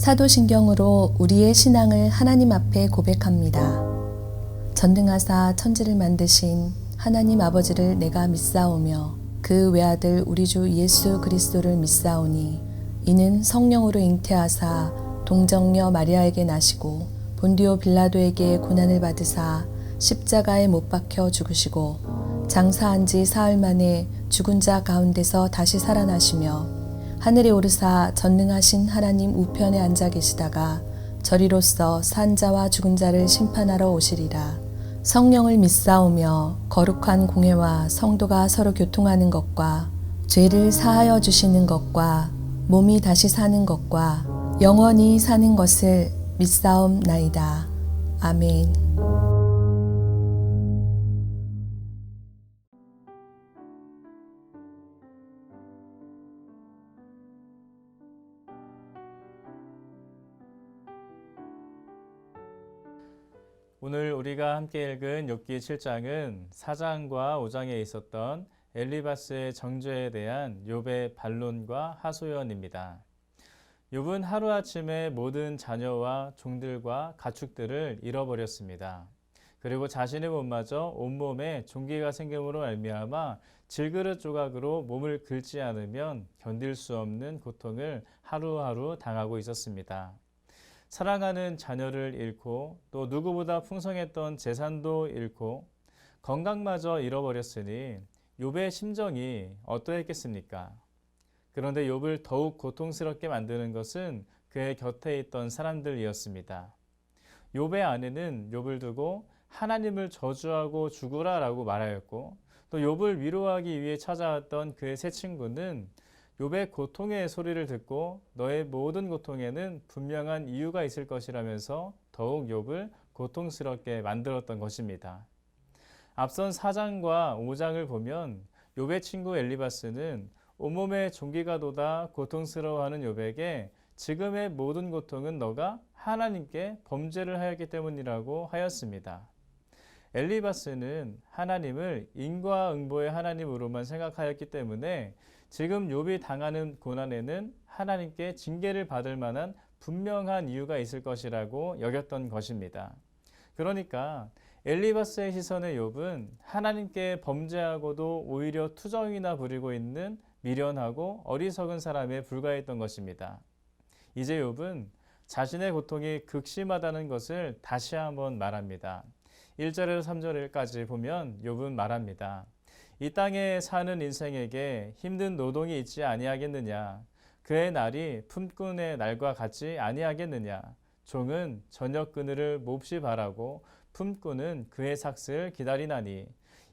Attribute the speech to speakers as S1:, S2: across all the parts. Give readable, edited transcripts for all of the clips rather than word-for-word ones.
S1: 사도신경으로 우리의 신앙을 하나님 앞에 고백합니다. 전능하사 천지를 만드신 하나님 아버지를 내가 믿사오며 그 외아들 우리 주 예수 그리스도를 믿사오니 이는 성령으로 잉태하사 동정녀 마리아에게 나시고 본디오 빌라도에게 고난을 받으사 십자가에 못 박혀 죽으시고 장사한 지 사흘 만에 죽은 자 가운데서 다시 살아나시며 하늘에 오르사 전능하신 하나님 우편에 앉아 계시다가 저리로서 산 자와 죽은 자를 심판하러 오시리라. 성령을 믿사오며 거룩한 공회와 성도가 서로 교통하는 것과 죄를 사하여 주시는 것과 몸이 다시 사는 것과 영원히 사는 것을 믿사옵나이다. 아멘.
S2: 오늘 우리가 함께 읽은 욥기 7장은 4장과 5장에 있었던 엘리바스의 정죄에 대한 욥의 반론과 하소연입니다. 욥은 하루아침에 모든 자녀와 종들과 가축들을 잃어버렸습니다. 그리고 자신의 몸마저 온몸에 종기가 생김으로 말미암아 질그릇 조각으로 몸을 긁지 않으면 견딜 수 없는 고통을 하루하루 당하고 있었습니다. 사랑하는 자녀를 잃고 또 누구보다 풍성했던 재산도 잃고 건강마저 잃어버렸으니 욥의 심정이 어떠했겠습니까? 그런데 욥을 더욱 고통스럽게 만드는 것은 그의 곁에 있던 사람들이었습니다. 욥의 아내는 욥을 두고 하나님을 저주하고 죽으라라고 말하였고 또 욥을 위로하기 위해 찾아왔던 그의 세 친구는 욥의 고통의 소리를 듣고 너의 모든 고통에는 분명한 이유가 있을 것이라면서 더욱 욥을 고통스럽게 만들었던 것입니다. 앞선 4장과 5장을 보면 욥의 친구 엘리바스는 온몸에 종기가 돋아 고통스러워하는 욥에게 지금의 모든 고통은 너가 하나님께 범죄를 하였기 때문이라고 하였습니다. 엘리바스는 하나님을 인과응보의 하나님으로만 생각하였기 때문에 지금 욥이 당하는 고난에는 하나님께 징계를 받을 만한 분명한 이유가 있을 것이라고 여겼던 것입니다. 그러니까 엘리바스의 시선의 욥은 하나님께 범죄하고도 오히려 투정이나 부리고 있는 미련하고 어리석은 사람에 불과했던 것입니다. 이제 욥은 자신의 고통이 극심하다는 것을 다시 한번 말합니다. 1절에서 3절까지 보면 욥은 말합니다. 이 땅에 사는 인생에게 힘든 노동이 있지 아니하겠느냐? 그의 날이 품꾼의 날과 같지 아니하겠느냐? 종은 저녁 그늘을 몹시 바라고 품꾼은 그의 삭슬 기다리나니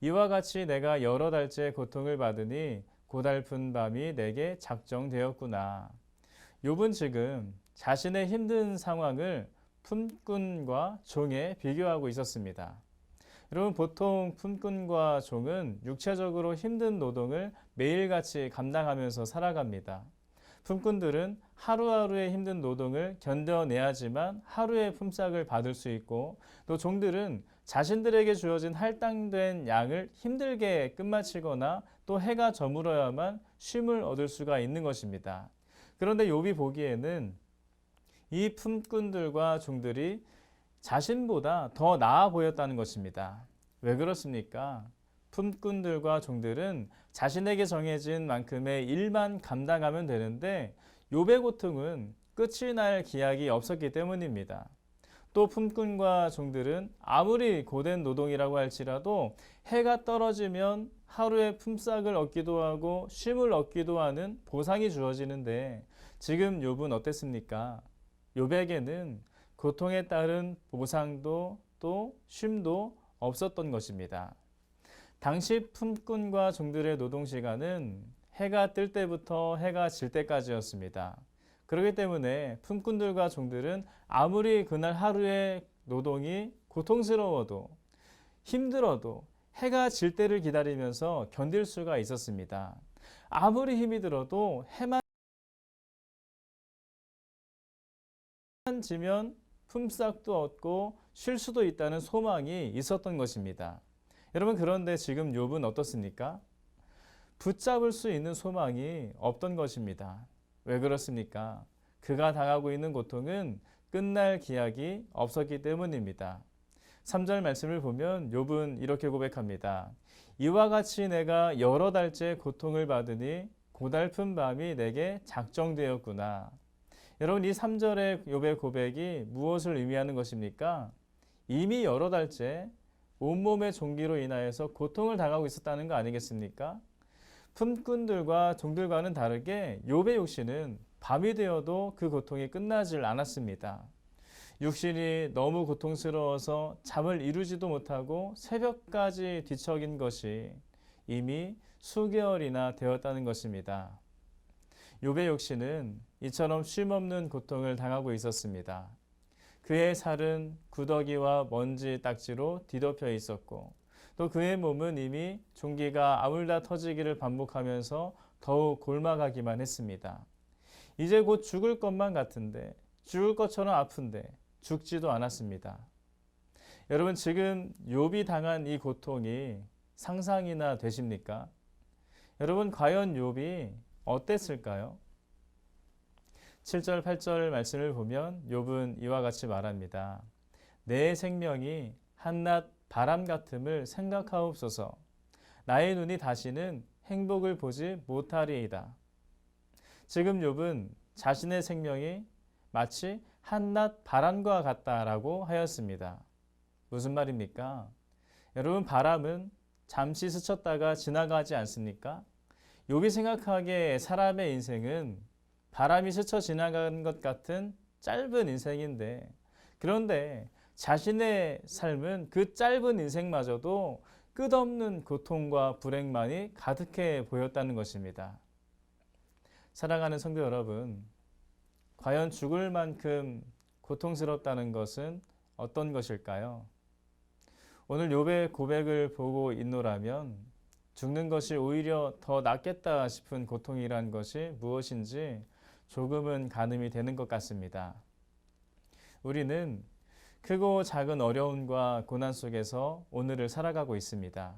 S2: 이와 같이 내가 여러 달째 고통을 받으니 고달픈 밤이 내게 작정되었구나. 욥은 지금 자신의 힘든 상황을 품꾼과 종에 비교하고 있었습니다. 여러분, 보통 품꾼과 종은 육체적으로 힘든 노동을 매일같이 감당하면서 살아갑니다. 품꾼들은 하루하루의 힘든 노동을 견뎌내야지만 하루의 품삯을 받을 수 있고 또 종들은 자신들에게 주어진 할당된 양을 힘들게 끝마치거나 또 해가 저물어야만 쉼을 얻을 수가 있는 것입니다. 그런데 욥이 보기에는 이 품꾼들과 종들이 자신보다 더 나아 보였다는 것입니다. 왜 그렇습니까? 품꾼들과 종들은 자신에게 정해진 만큼의 일만 감당하면 되는데 욥의 고통은 끝이 날 기약이 없었기 때문입니다. 또 품꾼과 종들은 아무리 고된 노동이라고 할지라도 해가 떨어지면 하루의 품삯을 얻기도 하고 쉼을 얻기도 하는 보상이 주어지는데 지금 욥은 어땠습니까? 욥에게는 고통에 따른 보상도 또 쉼도 없었던 것입니다. 당시 품꾼과 종들의 노동시간은 해가 뜰 때부터 해가 질 때까지였습니다. 그렇기 때문에 품꾼들과 종들은 아무리 그날 하루의 노동이 고통스러워도 힘들어도 해가 질 때를 기다리면서 견딜 수가 있었습니다. 아무리 힘이 들어도 해만 지면 품삯도 얻고 쉴 수도 있다는 소망이 있었던 것입니다. 여러분, 그런데 지금 욥은 어떻습니까? 붙잡을 수 있는 소망이 없던 것입니다. 왜 그렇습니까? 그가 당하고 있는 고통은 끝날 기약이 없었기 때문입니다. 3절 말씀을 보면 욥은 이렇게 고백합니다. 이와 같이 내가 여러 달째 고통을 받으니 고달픈 밤이 내게 작정되었구나. 여러분, 이 3절의 욥의 고백이 무엇을 의미하는 것입니까? 이미 여러 달째 온몸의 종기로 인하여서 고통을 당하고 있었다는 거 아니겠습니까? 품꾼들과 종들과는 다르게 욥의 육신은 밤이 되어도 그 고통이 끝나질 않았습니다. 육신이 너무 고통스러워서 잠을 이루지도 못하고 새벽까지 뒤척인 것이 이미 수개월이나 되었다는 것입니다. 욥의 육신은 이처럼 쉼없는 고통을 당하고 있었습니다. 그의 살은 구더기와 먼지 딱지로 뒤덮여 있었고 또 그의 몸은 이미 종기가 아물다 터지기를 반복하면서 더욱 골마가기만 했습니다. 이제 곧 죽을 것만 같은데, 죽을 것처럼 아픈데 죽지도 않았습니다. 여러분, 지금 욥이 당한 이 고통이 상상이나 되십니까? 여러분, 과연 욥이 어땠을까요? 7절, 8절 말씀을 보면 욥은 이와 같이 말합니다. 내 생명이 한낱 바람 같음을 생각하옵소서. 나의 눈이 다시는 행복을 보지 못하리이다. 지금 욥은 자신의 생명이 마치 한낱 바람과 같다라고 하였습니다. 무슨 말입니까? 여러분, 바람은 잠시 스쳤다가 지나가지 않습니까? 욥이 생각하기에 사람의 인생은 바람이 스쳐 지나가는 것 같은 짧은 인생인데, 그런데 자신의 삶은 그 짧은 인생마저도 끝없는 고통과 불행만이 가득해 보였다는 것입니다. 사랑하는 성도 여러분, 과연 죽을 만큼 고통스럽다는 것은 어떤 것일까요? 오늘 욥의 고백을 보고 있노라면 죽는 것이 오히려 더 낫겠다 싶은 고통이란 것이 무엇인지 조금은 가늠이 되는 것 같습니다. 우리는 크고 작은 어려움과 고난 속에서 오늘을 살아가고 있습니다.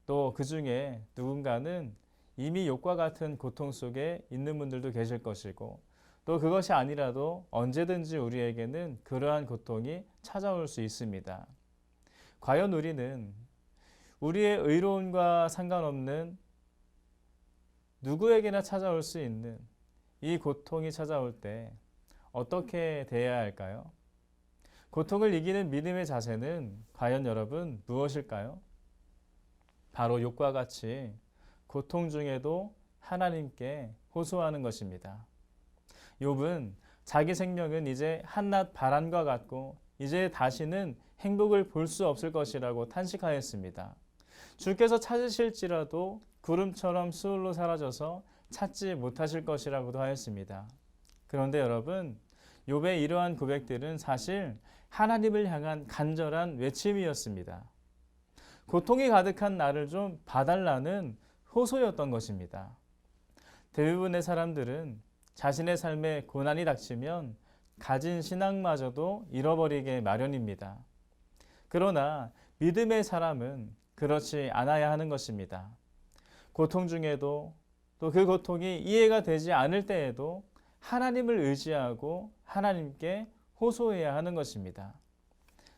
S2: 또 그 중에 누군가는 이미 욥과 같은 고통 속에 있는 분들도 계실 것이고, 또 그것이 아니라도 언제든지 우리에게는 그러한 고통이 찾아올 수 있습니다. 과연 우리는 우리의 의로움과 상관없는 누구에게나 찾아올 수 있는 이 고통이 찾아올 때 어떻게 대해야 할까요? 고통을 이기는 믿음의 자세는 과연 여러분 무엇일까요? 바로 욥과 같이 고통 중에도 하나님께 호소하는 것입니다. 욥은 자기 생명은 이제 한낱 바람과 같고 이제 다시는 행복을 볼 수 없을 것이라고 탄식하였습니다. 주께서 찾으실지라도 구름처럼 수울로 사라져서 찾지 못하실 것이라고도 하였습니다. 그런데 여러분, 욥의 이러한 고백들은 사실 하나님을 향한 간절한 외침이었습니다. 고통이 가득한 나를 좀 봐달라는 호소였던 것입니다. 대부분의 사람들은 자신의 삶에 고난이 닥치면 가진 신앙마저도 잃어버리게 마련입니다. 그러나 믿음의 사람은 그렇지 않아야 하는 것입니다. 고통 중에도 또 그 고통이 이해가 되지 않을 때에도 하나님을 의지하고 하나님께 호소해야 하는 것입니다.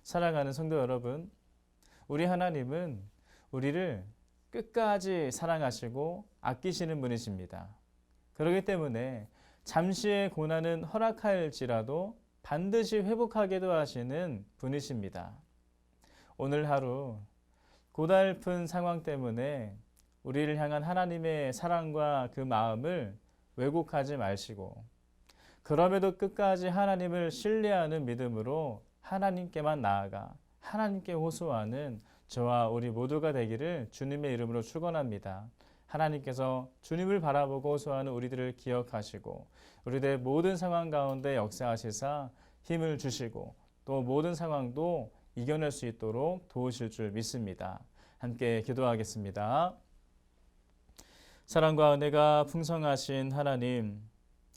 S2: 사랑하는 성도 여러분, 우리 하나님은 우리를 끝까지 사랑하시고 아끼시는 분이십니다. 그렇기 때문에 잠시의 고난은 허락할지라도 반드시 회복하게도 하시는 분이십니다. 오늘 하루 고달픈 상황 때문에 우리를 향한 하나님의 사랑과 그 마음을 왜곡하지 마시고, 그럼에도 끝까지 하나님을 신뢰하는 믿음으로 하나님께만 나아가 하나님께 호소하는 저와 우리 모두가 되기를 주님의 이름으로 축원합니다. 하나님께서 주님을 바라보고 호소하는 우리들을 기억하시고 우리들의 모든 상황 가운데 역사하시사 힘을 주시고 또 모든 상황도 이겨낼 수 있도록 도우실 줄 믿습니다. 함께 기도하겠습니다. 사랑과 은혜가 풍성하신 하나님,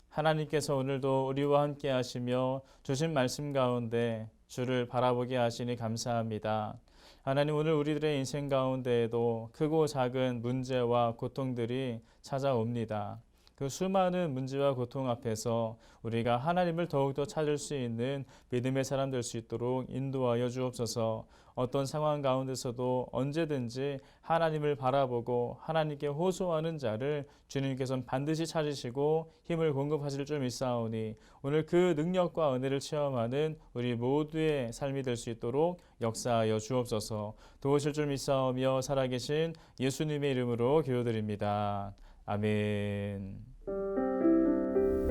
S2: 하나님께서 오늘도 우리와 함께 하시며 주신 말씀 가운데 주를 바라보게 하시니 감사합니다. 하나님, 오늘 우리들의 인생 가운데에도 크고 작은 문제와 고통들이 찾아옵니다. 그 수많은 문제와 고통 앞에서 우리가 하나님을 더욱더 찾을 수 있는 믿음의 사람 될 수 있도록 인도하여 주옵소서. 어떤 상황 가운데서도 언제든지 하나님을 바라보고 하나님께 호소하는 자를 주님께서는 반드시 찾으시고 힘을 공급하실 줄 믿사오니 오늘 그 능력과 은혜를 체험하는 우리 모두의 삶이 될 수 있도록 역사하여 주옵소서. 도우실 줄 믿사오며 살아계신 예수님의 이름으로 기도드립니다. 아멘.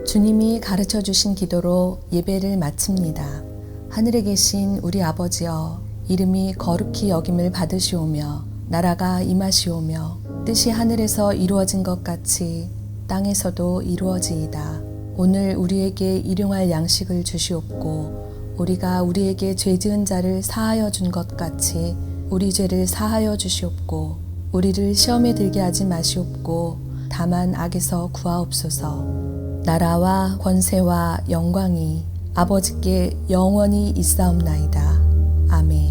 S1: 주님이 가르쳐 주신 기도로 예배를 마칩니다. 하늘에 계신 우리 아버지여, 이름이 거룩히 여김을 받으시오며 나라가 임하시오며 뜻이 하늘에서 이루어진 것 같이 땅에서도 이루어지이다. 오늘 우리에게 일용할 양식을 주시옵고 우리가 우리에게 죄 지은 자를 사하여 준 것 같이 우리 죄를 사하여 주시옵고 우리를 시험에 들게 하지 마시옵고 다만 악에서 구하옵소서. 나라와 권세와 영광이 아버지께 영원히 있사옵나이다. 아멘.